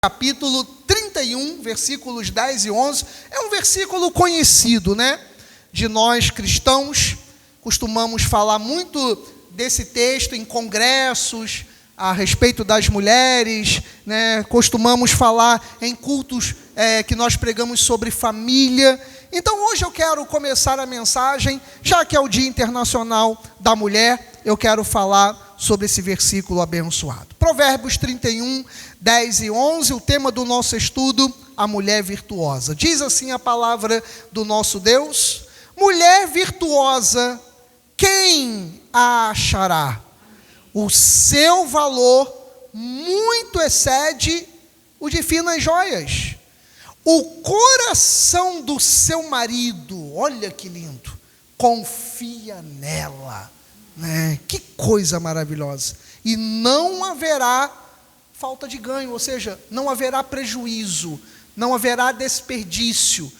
capítulo 31, versículos 10 e 11, é um versículo conhecido, né? De nós cristãos, costumamos falar muito desse texto em congressos, a respeito das mulheres, né? Costumamos falar em cultos que nós pregamos sobre família. Então hoje eu quero começar a mensagem, já que é o Dia Internacional da Mulher, eu quero falar sobre esse versículo abençoado. Provérbios 31, 10 e 11, o tema do nosso estudo, a mulher virtuosa. Diz assim a palavra do nosso Deus: mulher virtuosa, quem a achará? O seu valor muito excede o de finas joias. O coração do seu marido, olha que lindo, confia nela. Que coisa maravilhosa. E não haverá falta de ganho, ou seja, não haverá prejuízo, não haverá desperdício,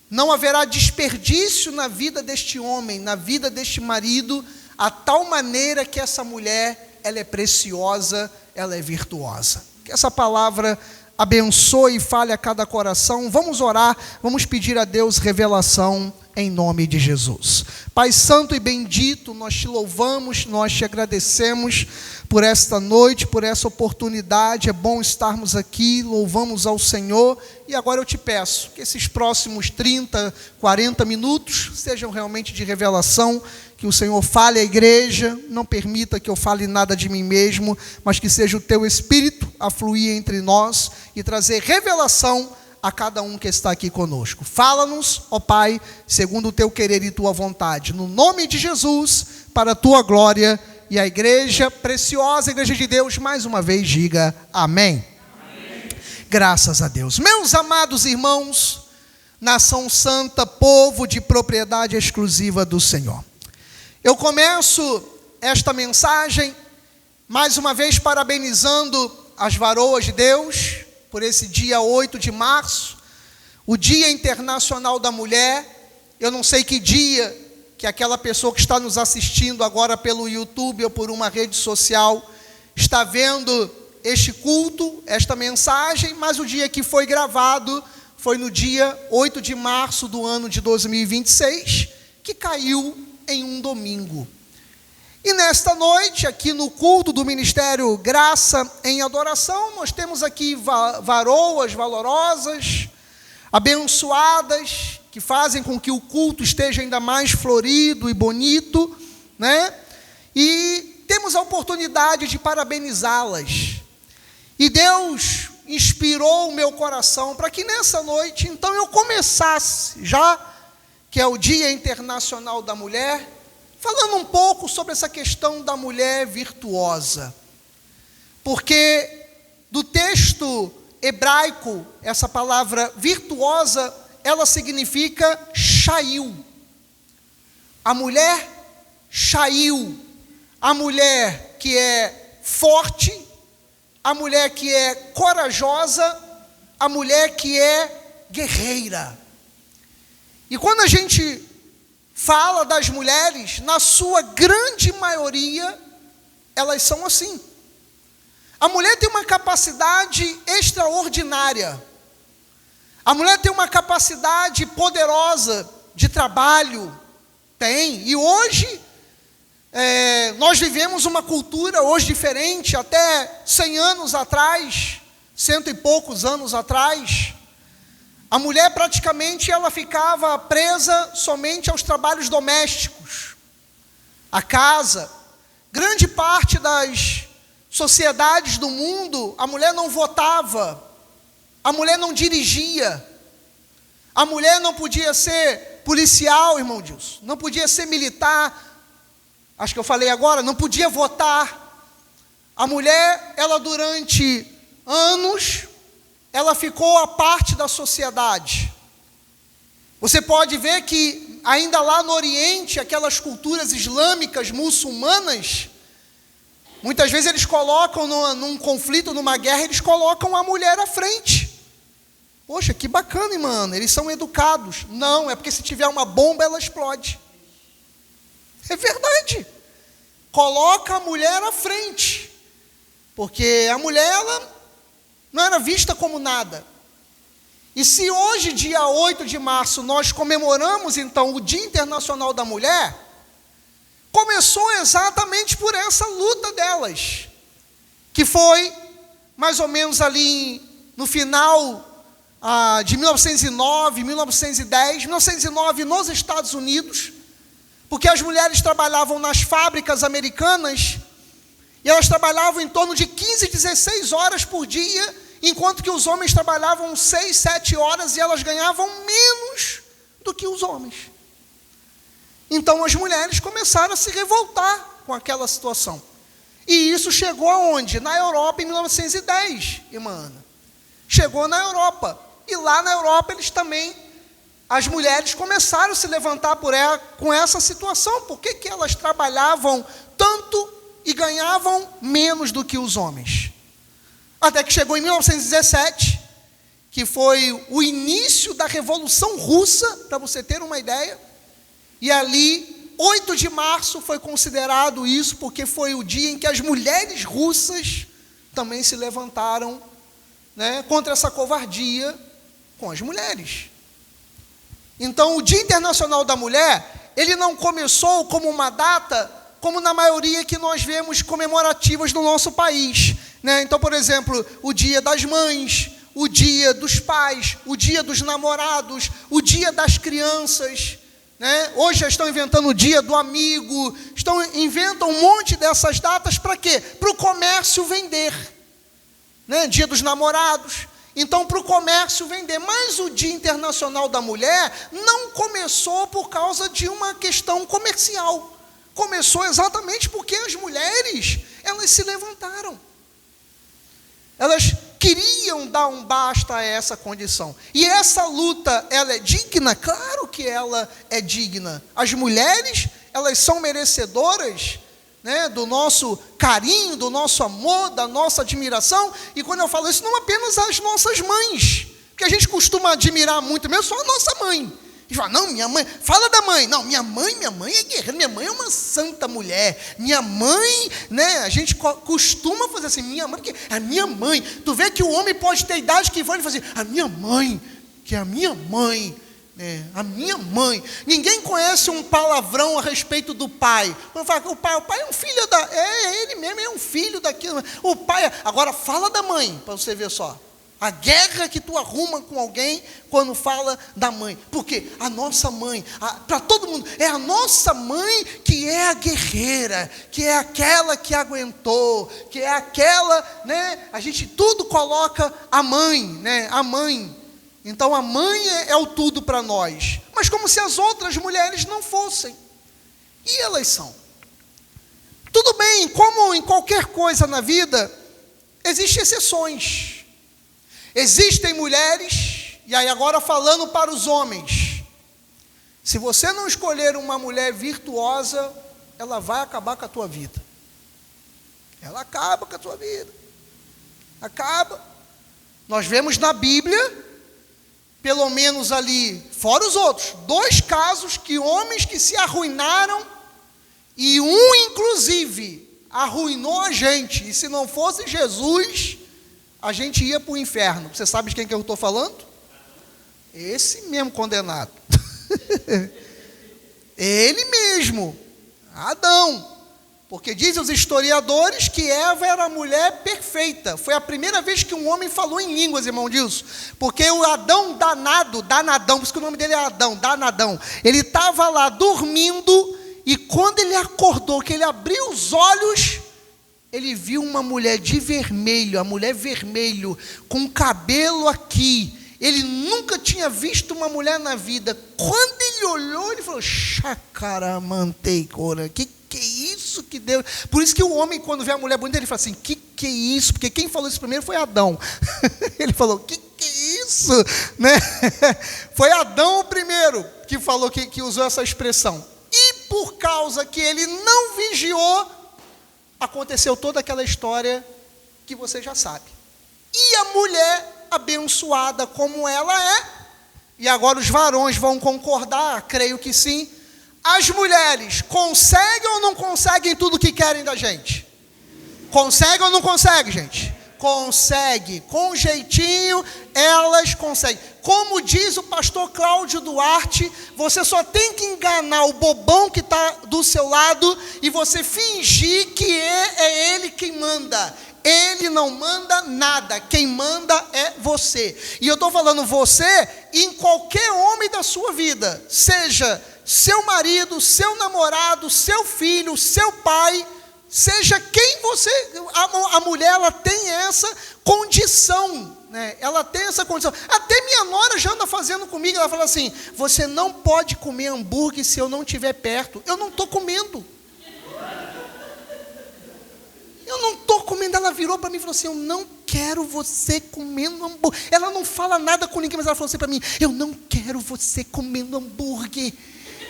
não haverá desperdício na vida deste homem, na vida deste marido, a tal maneira que essa mulher, ela é preciosa, ela é virtuosa. Que essa palavra abençoe e fale a cada coração. Vamos orar, vamos pedir a Deus revelação em nome de Jesus. Pai santo e bendito, nós te louvamos, nós te agradecemos por esta noite, por essa oportunidade. É bom estarmos aqui, louvamos ao Senhor. E agora eu te peço que esses próximos 30, 40 minutos sejam realmente de revelação, que o Senhor fale à igreja, não permita que eu fale nada de mim mesmo, mas que seja o teu Espírito a fluir entre nós e trazer revelação a cada um que está aqui conosco. Fala-nos, ó Pai, segundo o teu querer e tua vontade, no nome de Jesus, para a tua glória. E a igreja preciosa, a igreja de Deus, mais uma vez diga amém. Amém. Graças a Deus. Meus amados irmãos, nação santa, povo de propriedade exclusiva do Senhor. Eu começo esta mensagem, mais uma vez parabenizando as varoas de Deus, por esse dia 8 de março, o Dia Internacional da Mulher. Eu não sei que dia que aquela pessoa que está nos assistindo agora pelo YouTube ou por uma rede social está vendo este culto, esta mensagem, mas o dia que foi gravado foi no dia 8 de março do ano de 2026, que caiu em um domingo. E nesta noite, aqui no culto do Ministério Graça em Adoração, nós temos aqui varoas valorosas, abençoadas, que fazem com que o culto esteja ainda mais florido e bonito, né? E temos a oportunidade de parabenizá-las. E Deus inspirou o meu coração para que nessa noite, então, eu começasse, já que é o Dia Internacional da Mulher, falando um pouco sobre essa questão da mulher virtuosa. Porque do texto hebraico, essa palavra virtuosa, ela significa shail. A mulher shail, a mulher que é forte, a mulher que é corajosa, a mulher que é guerreira. E quando a gente fala das mulheres, na sua grande maioria, elas são assim. A mulher tem uma capacidade extraordinária. A mulher tem uma capacidade poderosa de trabalho, tem. E hoje, nós vivemos uma cultura hoje diferente. Até 100 anos atrás, 100 e poucos anos atrás, a mulher praticamente ela ficava presa somente aos trabalhos domésticos, a casa. Grande parte das sociedades do mundo, a mulher não votava, a mulher não dirigia, a mulher não podia ser policial, irmão Dilson, não podia ser militar, acho que eu falei agora, não podia votar. A mulher, ela durante anos, ela ficou à parte da sociedade. Você pode ver que ainda lá no Oriente, aquelas culturas islâmicas, muçulmanas, muitas vezes eles colocam num conflito, numa guerra, eles colocam a mulher à frente. Poxa, que bacana, hein, mano, eles são educados. Não, é porque se tiver uma bomba, ela explode. É verdade. Coloca a mulher à frente, porque a mulher, ela não era vista como nada. E se hoje, dia 8 de março, nós comemoramos, então, o Dia Internacional da Mulher, começou exatamente por essa luta delas, que foi mais ou menos ali no final de 1909, 1910, 1909 nos Estados Unidos, porque as mulheres trabalhavam nas fábricas americanas, e elas trabalhavam em torno de 15, 16 horas por dia, enquanto que os homens trabalhavam 6, 7 horas, e elas ganhavam menos do que os homens. Então as mulheres começaram a se revoltar com aquela situação. E isso chegou aonde? Na Europa em 1910, irmã Ana. Chegou na Europa. E lá na Europa eles também, as mulheres começaram a se levantar com essa situação. Por que elas trabalhavam tanto e ganhavam menos do que os homens? Até que chegou em 1917, que foi o início da Revolução Russa, para você ter uma ideia. E ali, 8 de março foi considerado isso, porque foi o dia em que as mulheres russas também se levantaram, né, contra essa covardia com as mulheres. Então, o Dia Internacional da Mulher, ele não começou como uma data, como na maioria que nós vemos comemorativas no nosso país, né? Então, por exemplo, o Dia das Mães, o Dia dos Pais, o Dia dos Namorados, o Dia das Crianças, né? Hoje já estão inventando o Dia do Amigo, inventam um monte dessas datas para quê? Para o comércio vender, né? Dia dos Namorados. Então, para o comércio vender. Mas o Dia Internacional da Mulher não começou por causa de uma questão comercial. Começou exatamente porque as mulheres, elas se levantaram. Elas queriam dar um basta a essa condição. E essa luta, ela é digna? Claro que ela é digna. As mulheres, elas são merecedoras, né, do nosso carinho, do nosso amor, da nossa admiração. E quando eu falo isso, não apenas as nossas mães, porque a gente costuma admirar muito mesmo só a nossa mãe. E fala, não, minha mãe, fala da mãe. Não, minha mãe é guerreira, minha mãe é uma santa mulher. Minha mãe, né, a gente costuma fazer assim, minha mãe, porque a minha mãe. Tu vê que o homem pode ter idade que vai fazer, a minha mãe, que é a minha mãe. A minha mãe. Ninguém conhece um palavrão a respeito do pai. Quando fala que o pai é um filho da... ele mesmo é um filho daquilo. O pai... Agora fala da mãe, para você ver só. A guerra que tu arruma com alguém quando fala da mãe. Porque a nossa mãe, para todo mundo, é a nossa mãe que é a guerreira, que é aquela que aguentou, que é aquela, né? A gente tudo coloca a mãe, né? A mãe. Então a mãe é o tudo para nós. Mas como se as outras mulheres não fossem. E elas são. Tudo bem, como em qualquer coisa na vida, existem exceções. Existem mulheres, e aí agora falando para os homens, se você não escolher uma mulher virtuosa, ela vai acabar com a tua vida. Ela acaba com a tua vida. Acaba. Nós vemos na Bíblia, pelo menos ali, fora os outros, 2 casos que homens que se arruinaram, e um, inclusive, arruinou a gente, e se não fosse Jesus, a gente ia para o inferno. Você sabe de quem que eu estou falando? Esse mesmo condenado. Ele mesmo, Adão. Porque dizem os historiadores que Eva era a mulher perfeita. Foi a primeira vez que um homem falou em línguas, irmão Dilson. Porque o Adão danadão, por isso que o nome dele é Adão, danadão. Ele estava lá dormindo, e quando ele acordou, que ele abriu os olhos, ele viu uma mulher de vermelho, a mulher vermelho, com cabelo aqui. Ele nunca tinha visto uma mulher na vida. Quando ele olhou, ele falou, chacaramantei-cora, que é isso que Deus... Por isso que o homem, quando vê a mulher bonita, ele fala assim, que é isso? Porque quem falou isso primeiro foi Adão. Ele falou, que é isso? Né? Foi Adão o primeiro que falou, que usou essa expressão. E por causa que ele não vigiou, aconteceu toda aquela história que você já sabe. E a mulher, abençoada como ela é, e agora os varões vão concordar, creio que sim, as mulheres conseguem ou não conseguem tudo o que querem da gente? Conseguem ou não conseguem, gente? Consegue, com jeitinho elas conseguem. Como diz o pastor Cláudio Duarte, você só tem que enganar o bobão que está do seu lado e você fingir que é ele quem manda. Ele não manda nada, quem manda é você. E eu estou falando você em qualquer homem da sua vida, seja seu marido, seu namorado, seu filho, seu pai, seja quem você, a mulher, ela tem essa condição, né? Ela tem essa condição. Até minha nora já anda fazendo comigo, ela fala assim: você não pode comer hambúrguer se eu não estiver perto. Eu não estou comendo. Eu não estou comendo. Ela virou para mim e falou assim: eu não quero você comendo hambúrguer. Ela não fala nada com ninguém, mas ela falou assim para mim: eu não quero você comendo hambúrguer.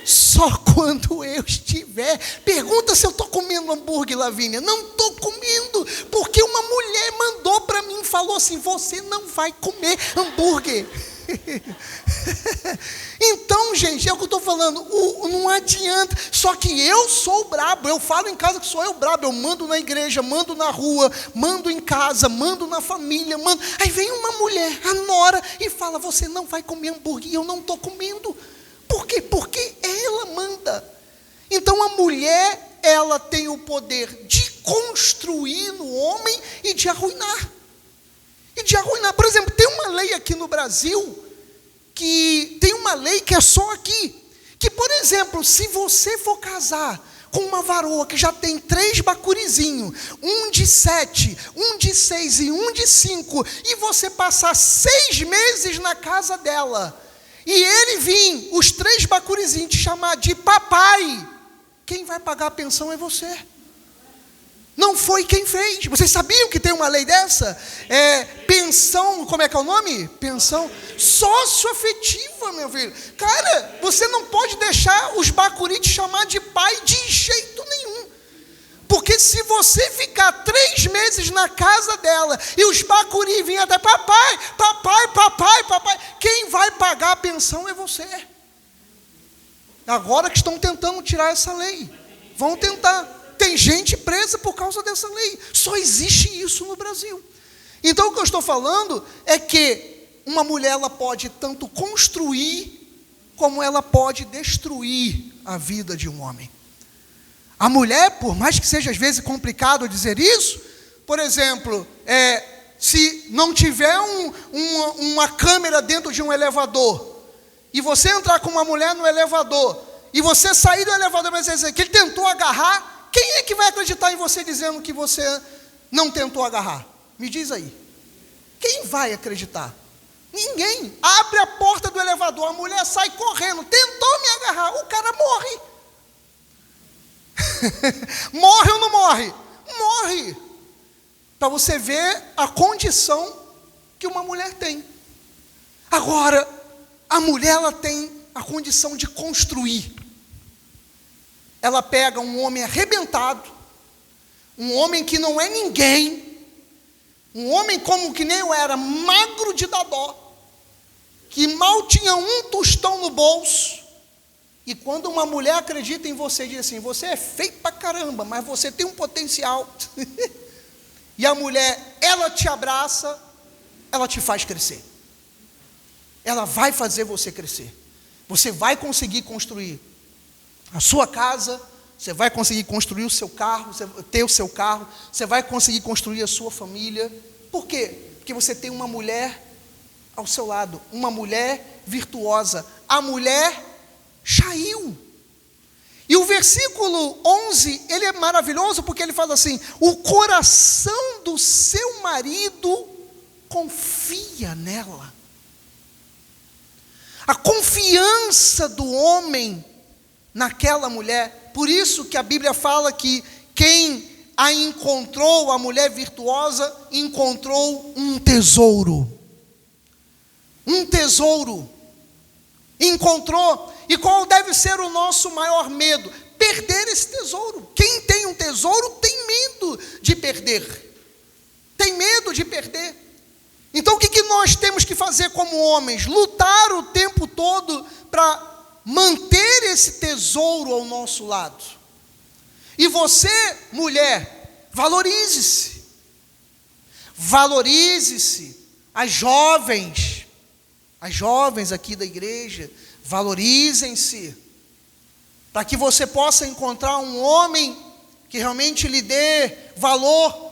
Só quando eu estiver. Pergunta se eu estou comendo hambúrguer, Lavínia. Não estou comendo, porque uma mulher mandou para mim e falou assim: você não vai comer hambúrguer. Então, gente, é o que eu estou falando, não adianta. Só que eu sou brabo, eu falo em casa que sou eu brabo. Eu mando na igreja, mando na rua, mando em casa, mando na família, mando. Aí vem uma mulher, a nora, e fala: você não vai comer hambúrguer. E eu não estou comendo. Por quê? Porque ela manda. Então a mulher, ela tem o poder de construir no homem e de arruinar. Por exemplo, tem uma lei aqui no Brasil, que tem uma lei que é só aqui, que, por exemplo, se você for casar com uma varoa que já tem 3 bacurizinhos, um de 7, um de 6 e um de 5, e você passar 6 meses na casa dela, e ele vir, os 3 bacurizinhos, te chamar de papai, quem vai pagar a pensão é você. Não foi quem fez. Vocês sabiam que tem uma lei dessa? Pensão, como é que é o nome? Pensão socioafetiva, meu filho. Cara, você não pode deixar os bacuri te chamar de pai de jeito nenhum. Porque se você ficar 3 meses na casa dela e os bacuri virem até papai, quem vai pagar a pensão é você. Agora que estão tentando tirar essa lei. Vão tentar. Tem gente presa por causa dessa lei. Só existe isso no Brasil. Então o que eu estou falando é que uma mulher, ela pode tanto construir como ela pode destruir a vida de um homem. A mulher, por mais que seja às vezes complicado dizer isso, por exemplo, se não tiver uma câmera dentro de um elevador, e você entrar com uma mulher no elevador, e você sair do elevador, mas dizer que ele tentou agarrar, quem é que vai acreditar em você dizendo que você não tentou agarrar? Me diz aí. Quem vai acreditar? Ninguém. Abre a porta do elevador, a mulher sai correndo, tentou me agarrar, o cara morre. Morre ou não morre? Morre. Para você ver a condição que uma mulher tem. Agora, a mulher, ela tem a condição de construir. Ela pega um homem arrebentado, um homem que não é ninguém, um homem como que nem eu era, magro de dar dó, que mal tinha um tostão no bolso, e quando uma mulher acredita em você, diz assim: você é feio pra caramba, mas você tem um potencial, e a mulher, ela te abraça, ela te faz crescer, ela vai fazer você crescer, você vai conseguir construir a sua casa, você vai conseguir construir o seu carro, ter o seu carro, você vai conseguir construir a sua família. Por quê? Porque você tem uma mulher ao seu lado, uma mulher virtuosa, a mulher Shail. E o versículo 11, ele é maravilhoso, porque ele fala assim: o coração do seu marido confia nela. A confiança do homem naquela mulher. Por isso que a Bíblia fala que quem a encontrou, a mulher virtuosa, encontrou um tesouro. Um tesouro. Encontrou. E qual deve ser o nosso maior medo? Perder esse tesouro. Quem tem um tesouro tem medo de perder. Tem medo de perder. Então o que nós temos que fazer como homens? Lutar o tempo todo para manter esse tesouro ao nosso lado. E você, mulher, valorize-se. Valorize-se. As jovens aqui da igreja, valorizem-se, para que você possa encontrar um homem que realmente lhe dê valor.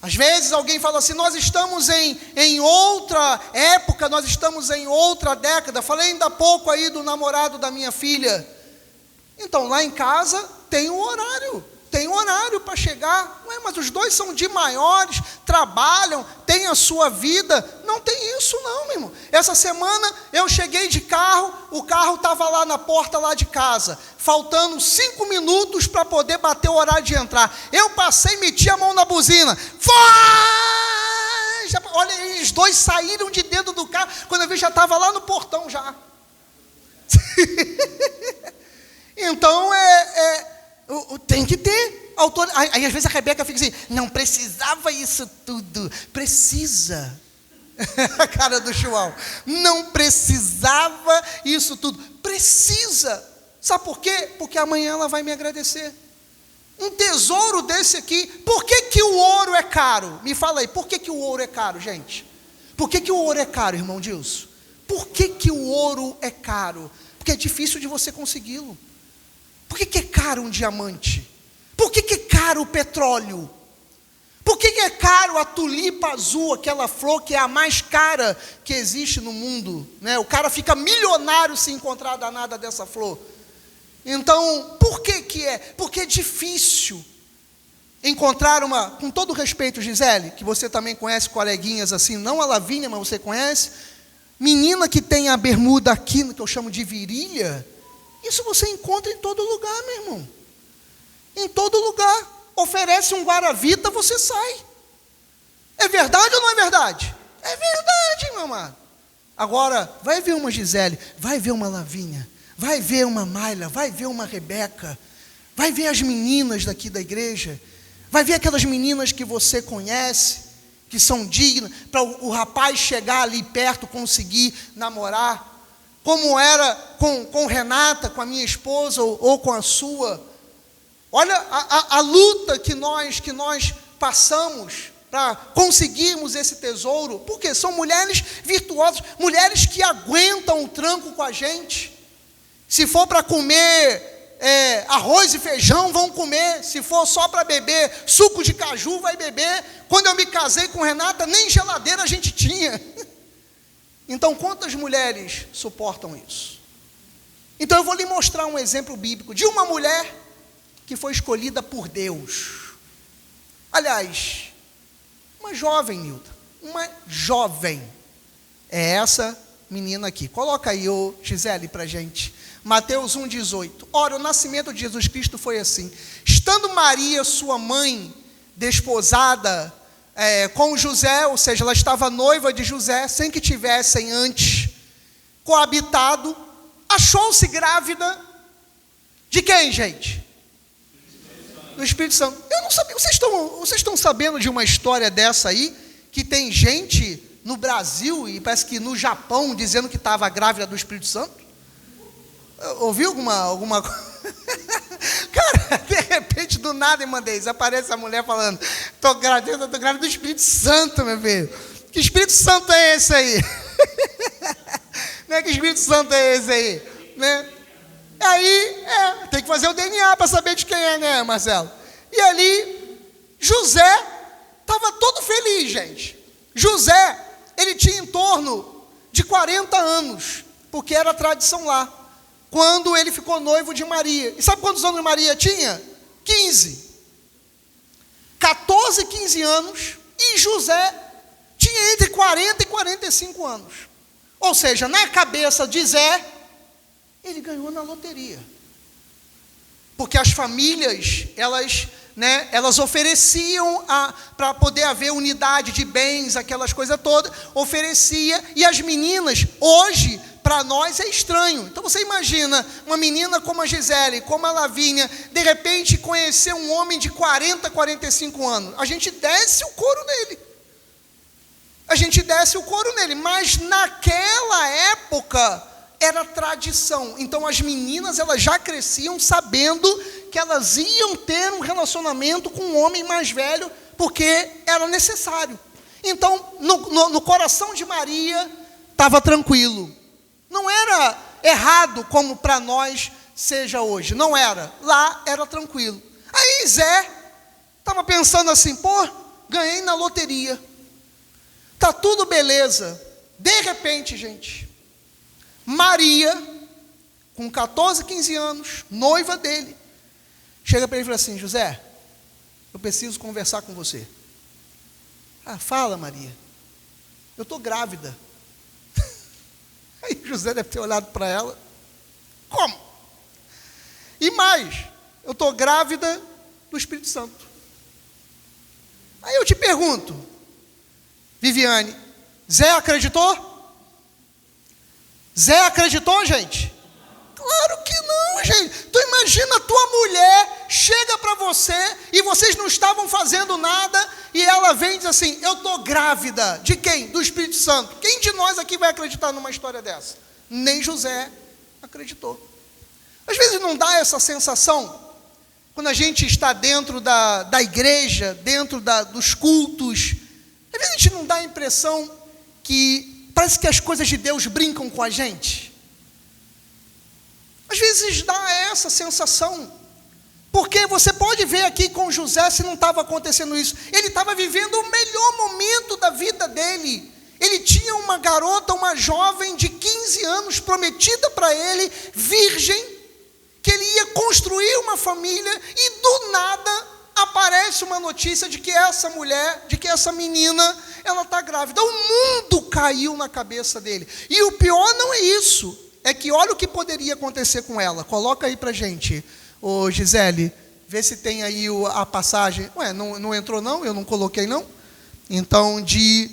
Às vezes alguém fala assim, nós estamos em outra época, nós estamos em outra década. Falei ainda há pouco aí do namorado da minha filha. Então, lá em casa tem um horário para chegar. Ué, mas os dois são de maiores, trabalham, têm a sua vida. Não tem isso não, meu irmão. Essa semana eu cheguei de carro, o carro estava lá na porta lá de casa, faltando 5 minutos para poder bater o horário de entrar. Eu passei e meti a mão na buzina. Olha, os dois saíram de dentro do carro, quando eu vi já estava lá no portão já. Então, tem que ter autoridade. Aí às vezes a Rebeca fica assim, não precisava isso tudo. Precisa. A cara do João. Não precisava isso tudo. Precisa. Sabe por quê? Porque amanhã ela vai me agradecer. Um tesouro desse aqui. Por que o ouro é caro? Me fala aí, por que o ouro é caro, gente? Por que o ouro é caro, irmão Dilson? Por que o ouro é caro? Porque é difícil de você consegui-lo. Por que é caro um diamante? Por que é caro o petróleo? Por que é caro a tulipa azul, aquela flor que é a mais cara que existe no mundo, né? O cara fica milionário se encontrar a danada dessa flor. Então, por que é? Porque é difícil encontrar uma, com todo respeito, Gisele, que você também conhece coleguinhas assim, não a Lavínia, mas você conhece, menina que tem a bermuda aqui, que eu chamo de virilha. Isso você encontra em todo lugar, meu irmão. Em todo lugar. Oferece um guaravita, você sai. É verdade ou não é verdade? É verdade, meu amado. Agora, vai ver uma Gisele, vai ver uma Lavínia, vai ver uma Mayla, vai ver uma Rebeca, vai ver as meninas daqui da igreja, vai ver aquelas meninas que você conhece, que são dignas, para o rapaz chegar ali perto, conseguir namorar. Como era com Renata, com a minha esposa, ou com a sua. Olha a luta que nós passamos para conseguirmos esse tesouro. Porque são mulheres virtuosas, mulheres que aguentam o tranco com a gente. Se for para comer arroz e feijão, vão comer. Se for só para beber suco de caju, vai beber. Quando eu me casei com Renata, nem geladeira a gente tinha. Então, quantas mulheres suportam isso? Então, eu vou lhe mostrar um exemplo bíblico de uma mulher que foi escolhida por Deus. Aliás, uma jovem, Nilda, uma jovem. É essa menina aqui. Coloca aí, Gisele, para a gente. Mateus 1,18. Ora, o nascimento de Jesus Cristo foi assim. Estando Maria, sua mãe, desposada com José, ou seja, ela estava noiva de José, sem que tivessem antes coabitado, achou-se grávida de quem, gente? Do Espírito Santo. Eu não sabia, vocês estão sabendo de uma história dessa aí, que tem gente no Brasil e parece que no Japão dizendo que estava grávida do Espírito Santo? Ouviu alguma coisa? Cara, de repente, do nada, irmãs, aparece a mulher falando, estou grávida do Espírito Santo, meu filho. Que Espírito Santo é esse aí? Né? Que Espírito Santo é esse aí? Né? Aí, tem que fazer o DNA para saber de quem é, né, Marcelo? E ali, José estava todo feliz, gente. José, ele tinha em torno de 40 anos, porque era a tradição lá, quando ele ficou noivo de Maria. E sabe quantos anos Maria tinha? 15. 14, 15 anos, e José tinha entre 40 e 45 anos. Ou seja, na cabeça de Zé, ele ganhou na loteria. Porque as famílias, elas ofereciam, para poder haver unidade de bens, aquelas coisas todas, oferecia, e as meninas, hoje, para nós é estranho. Então você imagina, uma menina como a Gisele, como a Lavínia, de repente conhecer um homem de 40, 45 anos, a gente desce o couro nele. Mas naquela época, era tradição. Então as meninas, elas já cresciam sabendo que elas iam ter um relacionamento com um homem mais velho porque era necessário. Então, no coração de Maria, estava tranquilo. Não era errado como para nós seja hoje, não era. Lá era tranquilo. Aí Zé estava pensando assim, pô, ganhei na loteria. Tá tudo beleza. De repente, gente, Maria, com 14, 15 anos, noiva dele, chega para ele e fala assim, José, eu preciso conversar com você. Ah, fala, Maria. Eu estou grávida. Aí José deve ter olhado para ela. Como? E mais, eu estou grávida do Espírito Santo. Aí eu te pergunto, Viviane, Zé acreditou? Zé acreditou, gente? Claro que não, gente. Tu imagina a tua mulher chega para você e vocês não estavam fazendo nada e ela vem e diz assim, eu estou grávida. De quem? Do Espírito Santo. Quem de nós aqui vai acreditar numa história dessa? Nem José acreditou. Às vezes não dá essa sensação, quando a gente está dentro da igreja, dentro dos cultos, às vezes a gente não dá a impressão que parece que as coisas de Deus brincam com a gente. Às vezes dá essa sensação, porque você pode ver aqui com José se não estava acontecendo isso. Ele estava vivendo o melhor momento da vida dele. Ele tinha uma garota, uma jovem de 15 anos, prometida para ele, virgem, que ele ia construir uma família, e do nada aparece uma notícia de que essa mulher, de que essa menina, ela está grávida. O mundo caiu na cabeça dele. E o pior não é isso, é que olha o que poderia acontecer com ela. Coloca aí para gente, ô Gisele, vê se tem aí a passagem. Ué, não entrou não? Eu não coloquei não? Então, de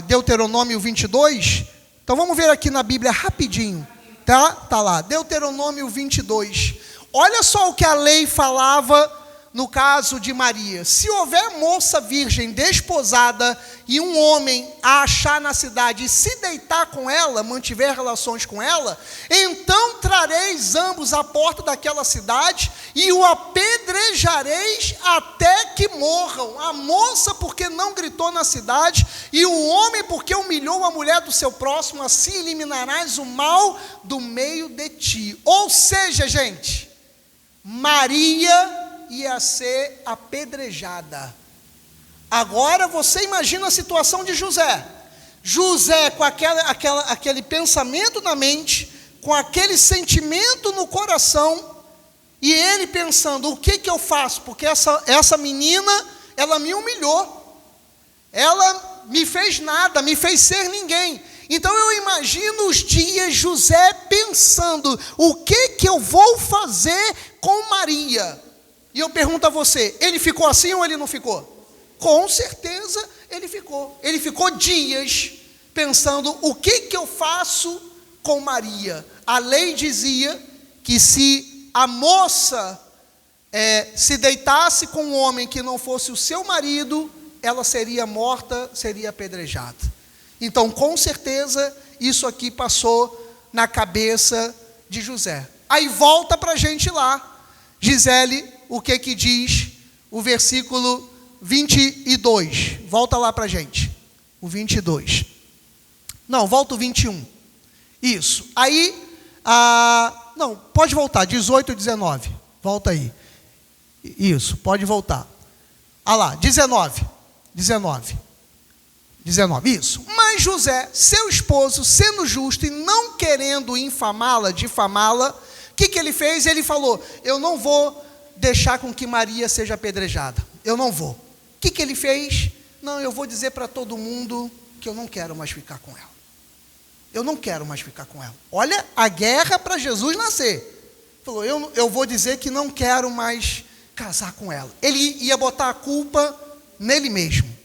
Deuteronômio 22, então vamos ver aqui na Bíblia rapidinho, tá? Tá lá, Deuteronômio 22. Olha só o que a lei falava no caso de Maria. Se houver moça virgem desposada e um homem a achar na cidade e se deitar com ela, mantiver relações com ela, então trareis ambos à porta daquela cidade e o apedrejareis até que morram. A moça porque não gritou na cidade e o homem porque humilhou a mulher do seu próximo, assim eliminarás o mal do meio de ti. Ou seja, gente, Maria ia ser apedrejada. Agora você imagina a situação de José. José com aquele pensamento na mente, com aquele sentimento no coração, e ele pensando, o que eu faço? Porque essa menina, ela me humilhou, ela me fez nada, me fez ser ninguém. Então eu imagino os dias José pensando, o que eu vou fazer com Maria? E eu pergunto a você, ele ficou assim ou ele não ficou? Com certeza ele ficou. Ele ficou dias pensando, o que eu faço com Maria? A lei dizia que se a moça se deitasse com um homem que não fosse o seu marido, ela seria morta, seria apedrejada. Então, com certeza, isso aqui passou na cabeça de José. Aí volta para a gente lá, Gisele, o que diz o versículo 22. Volta lá para a gente. O 22. Não, volta o 21. Isso. Aí, não, pode voltar, 18 e 19. Volta aí. Isso, pode voltar. Lá, 19, isso. Mas José, seu esposo, sendo justo e não querendo infamá-la, difamá-la, o que ele fez? Ele falou, eu não vou deixar com que Maria seja apedrejada. Eu não vou. O que ele fez? Não, eu vou dizer para todo mundo que eu não quero mais ficar com ela. Eu não quero mais ficar com ela. Olha a guerra para Jesus nascer. Falou, eu vou dizer que não quero mais casar com ela. Ele ia botar a culpa nele mesmo.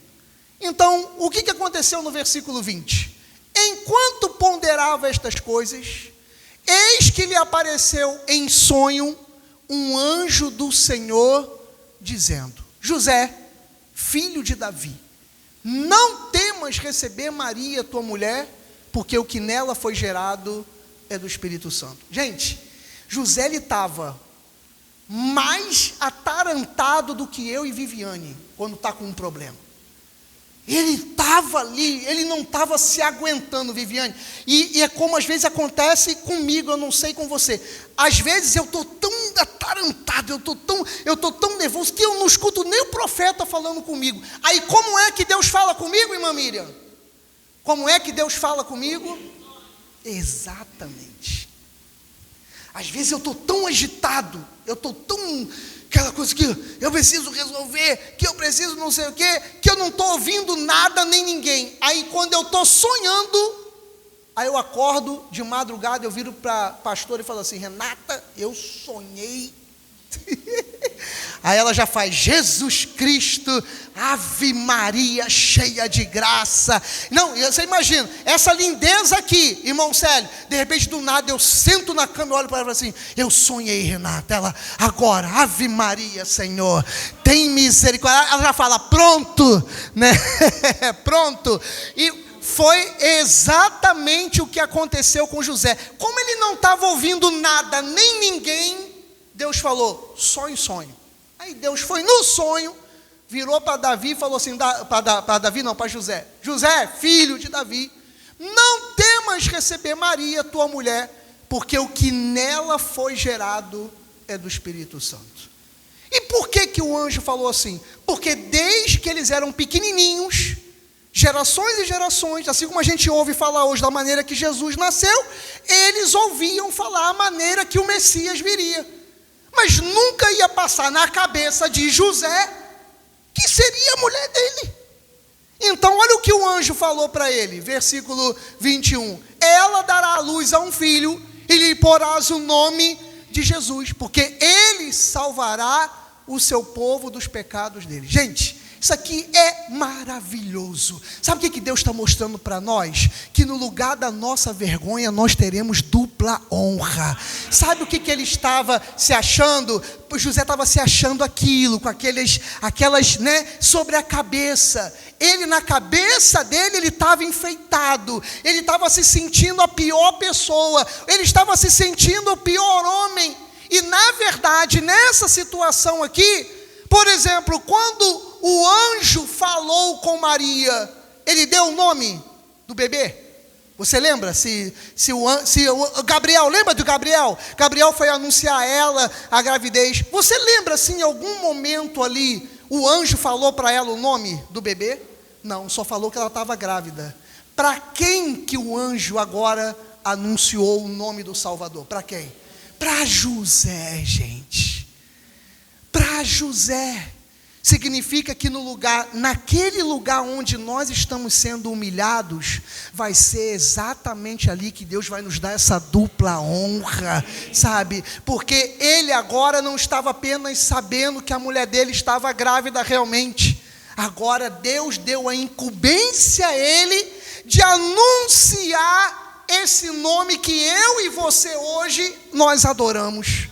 Então, o que aconteceu no versículo 20? Enquanto ponderava estas coisas, eis que lhe apareceu em sonho um anjo do Senhor, dizendo, José, filho de Davi, não temas receber Maria, tua mulher, porque o que nela foi gerado é do Espírito Santo. Gente, José, ele estava mais atarantado do que eu e Viviane, quando está com um problema. Ele estava ali, ele não estava se aguentando, Viviane. E é como às vezes acontece comigo, eu não sei com você. Às vezes eu estou tão atarantado, eu estou tão nervoso, que eu não escuto nem o profeta falando comigo. Aí como é que Deus fala comigo, irmã Miriam? Como é que Deus fala comigo? Exatamente. Às vezes eu estou tão agitado, eu estou tão... aquela coisa que eu preciso resolver, que eu preciso não sei o quê, que eu não estou ouvindo nada nem ninguém. Aí quando eu estou sonhando, aí eu acordo de madrugada, eu viro para a pastora e falo assim: Renata, eu sonhei. Aí ela já faz: Jesus Cristo, Ave Maria, cheia de graça. Não, você imagina, essa lindeza aqui, irmão Célio, de repente do nada eu sento na cama e olho para ela e falo assim: eu sonhei, Renata. Ela: agora, Ave Maria, Senhor, tem misericórdia. Ela já fala: pronto, né? Pronto. E foi exatamente o que aconteceu com José. Como ele não estava ouvindo nada, nem ninguém, Deus falou: só em sonho. Aí Deus foi no sonho, virou para Davi e falou assim, para José: José, filho de Davi, não temas receber Maria, tua mulher, porque o que nela foi gerado é do Espírito Santo. E por que o anjo falou assim? Porque desde que eles eram pequenininhos, gerações e gerações, assim como a gente ouve falar hoje da maneira que Jesus nasceu, eles ouviam falar a maneira que o Messias viria. Mas nunca ia passar na cabeça de José que seria a mulher dele. Então olha o que o anjo falou para ele, versículo 21. Ela dará à luz a um filho e lhe porás o nome de Jesus, porque ele salvará o seu povo dos pecados dele. Gente, isso aqui é maravilhoso. Sabe o que Deus está mostrando para nós? Que no lugar da nossa vergonha nós teremos dupla honra. Sabe o que ele estava se achando? José estava se achando aquilo, com aquelas, né, sobre a cabeça. Ele, na cabeça dele, ele estava enfeitado. Ele estava se sentindo a pior pessoa. Ele estava se sentindo o pior homem. E na verdade, nessa situação aqui, por exemplo, quando o anjo falou com Maria, ele deu o nome do bebê? Você lembra? Se o Gabriel, lembra do Gabriel? Gabriel foi anunciar a ela a gravidez. Você lembra se em algum momento ali o anjo falou para ela o nome do bebê? Não, só falou que ela estava grávida. Para quem que o anjo agora anunciou o nome do Salvador? Para quem? Para José, gente. Para José. Significa que naquele lugar onde nós estamos sendo humilhados, vai ser exatamente ali que Deus vai nos dar essa dupla honra, sabe? Porque ele agora não estava apenas sabendo que a mulher dele estava grávida realmente. Agora Deus deu a incumbência a ele de anunciar esse nome que eu e você hoje nós adoramos.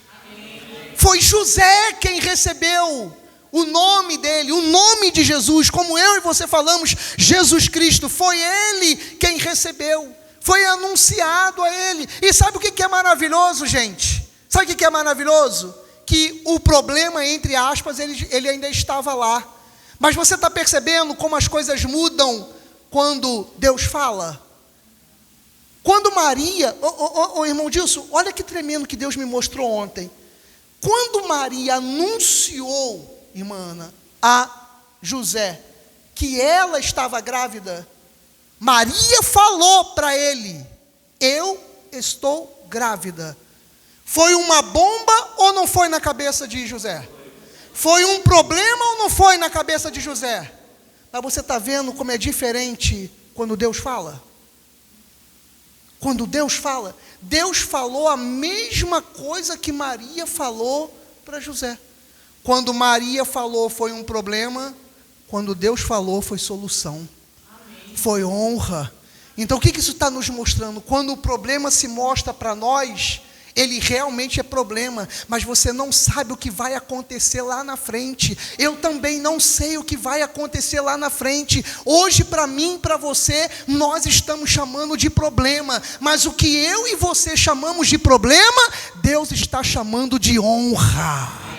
Foi José quem recebeu o nome dele, o nome de Jesus, como eu e você falamos, Jesus Cristo, foi ele quem recebeu, foi anunciado a ele. E sabe o que é maravilhoso, gente? Sabe o que é maravilhoso? Que o problema, entre aspas, ele ainda estava lá. Mas você está percebendo como as coisas mudam quando Deus fala? Quando Maria, irmão Dilson, olha que tremendo que Deus me mostrou ontem. Quando Maria anunciou, irmã Ana, a José que ela estava grávida, Maria falou para ele: eu estou grávida. Foi uma bomba ou não foi na cabeça de José? Foi um problema ou não foi na cabeça de José? Mas você está vendo como é diferente quando Deus fala? Quando Deus fala, Deus falou a mesma coisa que Maria falou para José. Quando Maria falou foi um problema, quando Deus falou foi solução. Amém. Foi honra. Então o que isso está nos mostrando? Quando o problema se mostra para nós, ele realmente é problema, mas você não sabe o que vai acontecer lá na frente. Eu também não sei o que vai acontecer lá na frente. Hoje, para mim e para você, nós estamos chamando de problema, mas o que eu e você chamamos de problema, Deus está chamando de honra.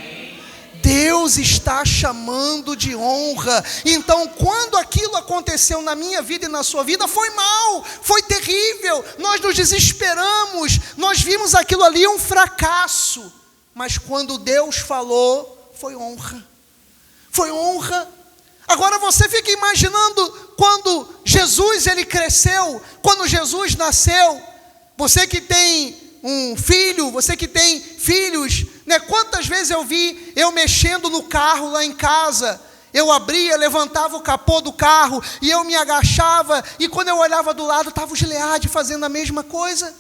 Deus está chamando de honra. Então, quando aquilo aconteceu na minha vida e na sua vida, foi mal, foi terrível, nós nos desesperamos, nós vimos aquilo ali um fracasso. Mas quando Deus falou, foi honra. Foi honra. Agora você fica imaginando quando Jesus ele cresceu, quando Jesus nasceu. Você que tem um filho, você que tem filhos, né? Quantas vezes eu vi eu mexendo no carro lá em casa, eu abria, levantava o capô do carro e eu me agachava, e quando eu olhava do lado estava o Gileade fazendo a mesma coisa.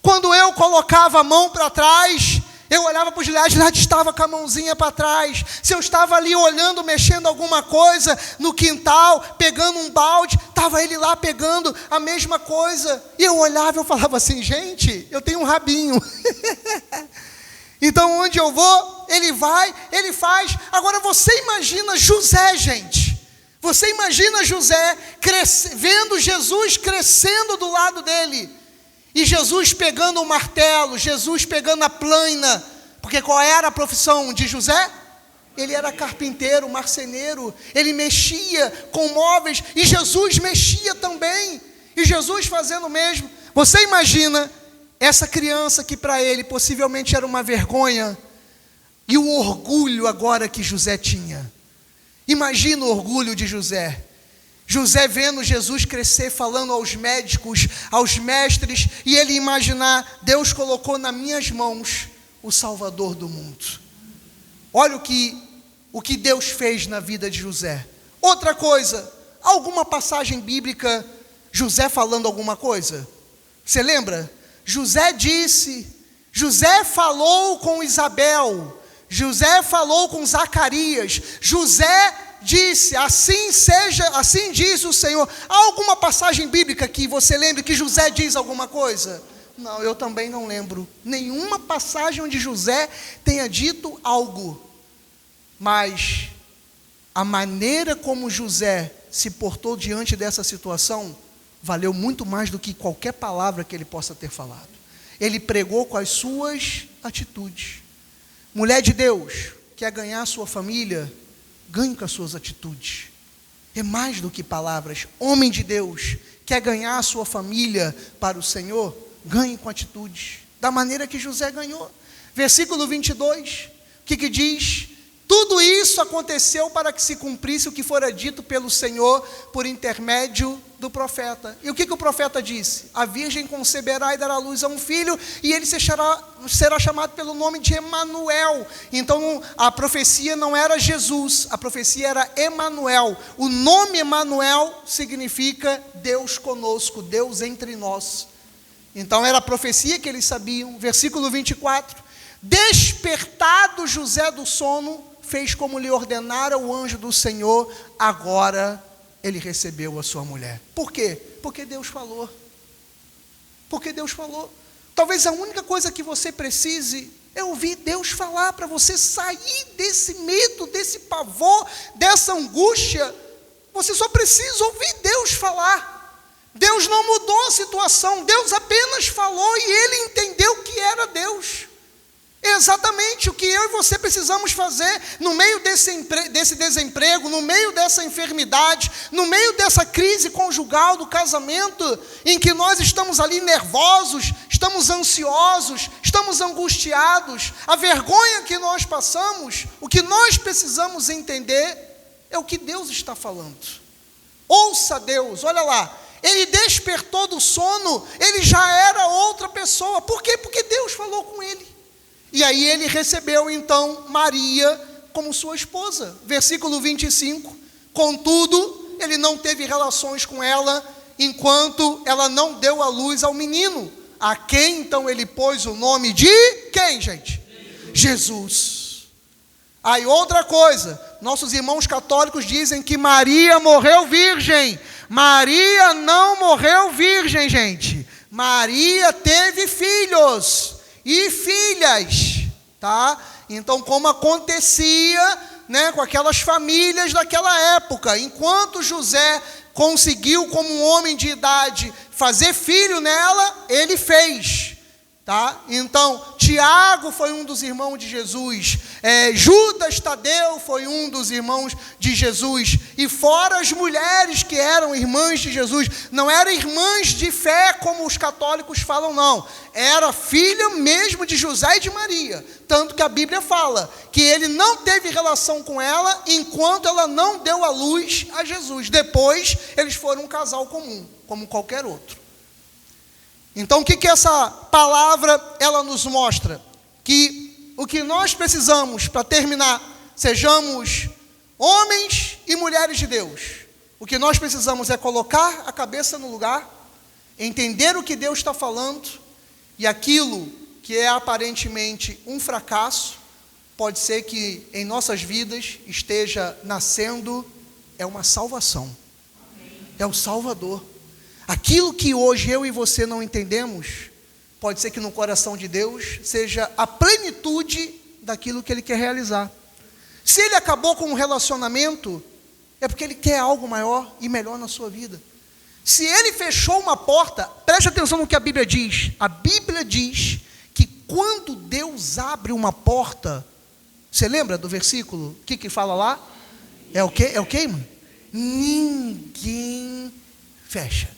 Quando eu colocava a mão para trás, eu olhava para o Gileade, ele estava com a mãozinha para trás. Se eu estava ali olhando, mexendo alguma coisa no quintal, pegando um balde, estava ele lá pegando a mesma coisa. E eu olhava e eu falava assim, gente, eu tenho um rabinho. Então onde eu vou, ele vai, ele faz. Agora você imagina José, gente. Você imagina José vendo Jesus crescendo do lado dele. E Jesus pegando o martelo, Jesus pegando a plana, porque qual era a profissão de José? Ele era carpinteiro, marceneiro, ele mexia com móveis, e Jesus mexia também, e Jesus fazendo o mesmo. Você imagina essa criança que para ele possivelmente era uma vergonha, e o orgulho agora que José tinha. Imagina o orgulho de José. José vendo Jesus crescer, falando aos médicos, aos mestres, e ele imaginar, Deus colocou nas minhas mãos o Salvador do mundo. Olha o que Deus fez na vida de José. Outra coisa, alguma passagem bíblica, José falando alguma coisa? Você lembra? José disse, José falou com Isabel, José falou com Zacarias, José disse, assim seja, assim diz o Senhor. Há alguma passagem bíblica que você lembre que José diz alguma coisa? Não, eu também não lembro. Nenhuma passagem onde José tenha dito algo. Mas a maneira como José se portou diante dessa situação, valeu muito mais do que qualquer palavra que ele possa ter falado. Ele pregou com as suas atitudes. Mulher de Deus, quer ganhar a sua família? Ganhe com as suas atitudes. É mais do que palavras. Homem de Deus, quer ganhar a sua família para o Senhor? Ganhe com atitudes. Da maneira que José ganhou. Versículo 22, o que diz? Tudo isso aconteceu para que se cumprisse o que fora dito pelo Senhor por intermédio do profeta. E o que o profeta disse? A virgem conceberá e dará luz a um filho, e ele será chamado pelo nome de Emanuel. Então a profecia não era Jesus, a profecia era Emanuel. O nome Emanuel significa Deus conosco, Deus entre nós. Então era a profecia que eles sabiam. Versículo 24, despertado José do sono, fez como lhe ordenara o anjo do Senhor, agora ele recebeu a sua mulher. Por quê? Porque Deus falou. Porque Deus falou. Talvez a única coisa que você precise é ouvir Deus falar, para você sair desse medo, desse pavor, dessa angústia. Você só precisa ouvir Deus falar. Deus não mudou a situação, Deus apenas falou e ele entendeu que era Deus. É exatamente o que eu e você precisamos fazer no meio desse desemprego, no meio dessa enfermidade, no meio dessa crise conjugal do casamento, em que nós estamos ali nervosos, estamos ansiosos, estamos angustiados, a vergonha que nós passamos. O que nós precisamos entender é o que Deus está falando. Ouça Deus, olha lá, ele despertou do sono, ele já era outra pessoa. Por quê? Porque Deus falou com ele. E aí ele recebeu então Maria como sua esposa. Versículo 25, contudo, ele não teve relações com ela, enquanto ela não deu à luz ao menino, a quem então ele pôs o nome de quem, gente? Jesus. Aí outra coisa, nossos irmãos católicos dizem que Maria morreu virgem. Maria não morreu virgem, gente. Maria teve filhos e filhas, tá? Então, como acontecia, né, com aquelas famílias daquela época, enquanto José conseguiu, como um homem de idade, fazer filho nela, ele fez, tá? Então, Tiago foi um dos irmãos de Jesus, Judas Tadeu foi um dos irmãos de Jesus, e fora as mulheres que eram irmãs de Jesus, não eram irmãs de fé como os católicos falam, não, era filha mesmo de José e de Maria, tanto que a Bíblia fala que ele não teve relação com ela enquanto ela não deu a luz a Jesus. Depois eles foram um casal comum, como qualquer outro. Então o que essa palavra ela nos mostra? Que o que nós precisamos, para terminar, sejamos homens e mulheres de Deus, o que nós precisamos é colocar a cabeça no lugar, entender o que Deus está falando, e aquilo que é aparentemente um fracasso, pode ser que em nossas vidas esteja nascendo, é uma salvação, é o Salvador. Aquilo que hoje eu e você não entendemos, pode ser que no coração de Deus seja a plenitude daquilo que Ele quer realizar. Se Ele acabou com um relacionamento, é porque Ele quer algo maior e melhor na sua vida. Se Ele fechou uma porta, preste atenção no que a Bíblia diz. A Bíblia diz que quando Deus abre uma porta, você lembra do versículo? O que fala lá? É o quê? É o quê, irmão? Ninguém fecha.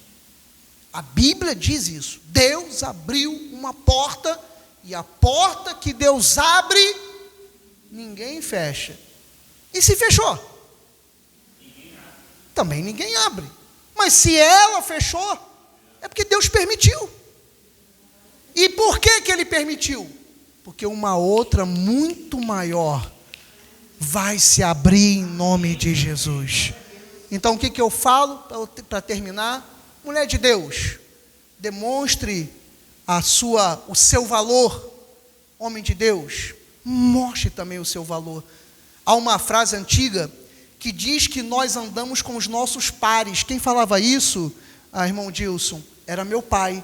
A Bíblia diz isso. Deus abriu uma porta, e a porta que Deus abre, ninguém fecha. E se fechou? Também ninguém abre. Mas se ela fechou, é porque Deus permitiu. E por que Ele permitiu? Porque uma outra muito maior vai se abrir em nome de Jesus. Então o que eu falo para terminar? Mulher de Deus, demonstre o seu valor. Homem de Deus, mostre também o seu valor. Há uma frase antiga que diz que nós andamos com os nossos pares. Quem falava isso, irmão Dilson? Era meu pai,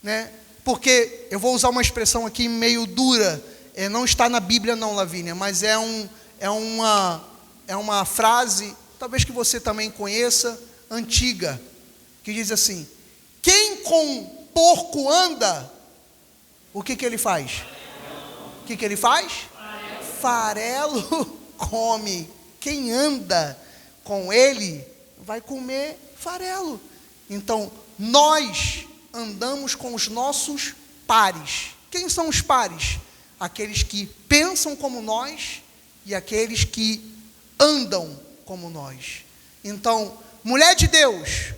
né? Porque, eu vou usar uma expressão aqui meio dura, não está na Bíblia não, Lavínia, mas é uma frase, talvez que você também conheça, antiga, que diz assim: quem com porco anda, o que ele faz? O que ele faz? Farelo come. Quem anda com ele vai comer farelo. Então, nós andamos com os nossos pares. Quem são os pares? Aqueles que pensam como nós e aqueles que andam como nós. Então, mulher de Deus,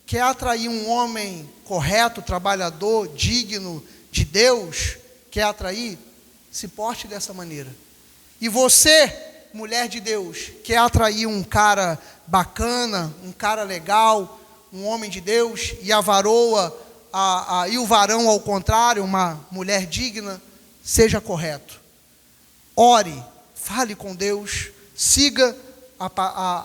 quer atrair um homem correto, trabalhador, digno de Deus, quer atrair, se porte dessa maneira. E você, mulher de Deus, quer atrair um cara bacana, um cara legal, um homem de Deus, e a varoa, e o varão ao contrário, uma mulher digna, seja correto. Ore, fale com Deus, siga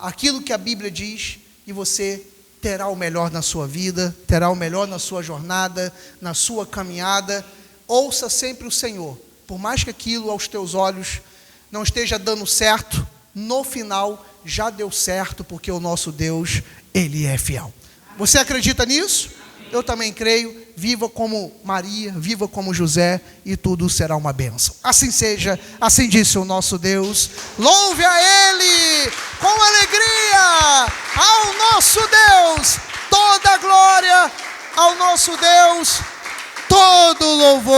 aquilo que a Bíblia diz, e você terá o melhor na sua vida, terá o melhor na sua jornada, na sua caminhada. Ouça sempre o Senhor, por mais que aquilo aos teus olhos não esteja dando certo, no final já deu certo, porque o nosso Deus, Ele é fiel. Você acredita nisso? Eu também creio. Viva como Maria, viva como José, e tudo será uma bênção. Assim seja, assim disse o nosso Deus. Louve a Ele com alegria, ao nosso Deus, toda a glória ao nosso Deus, todo louvor.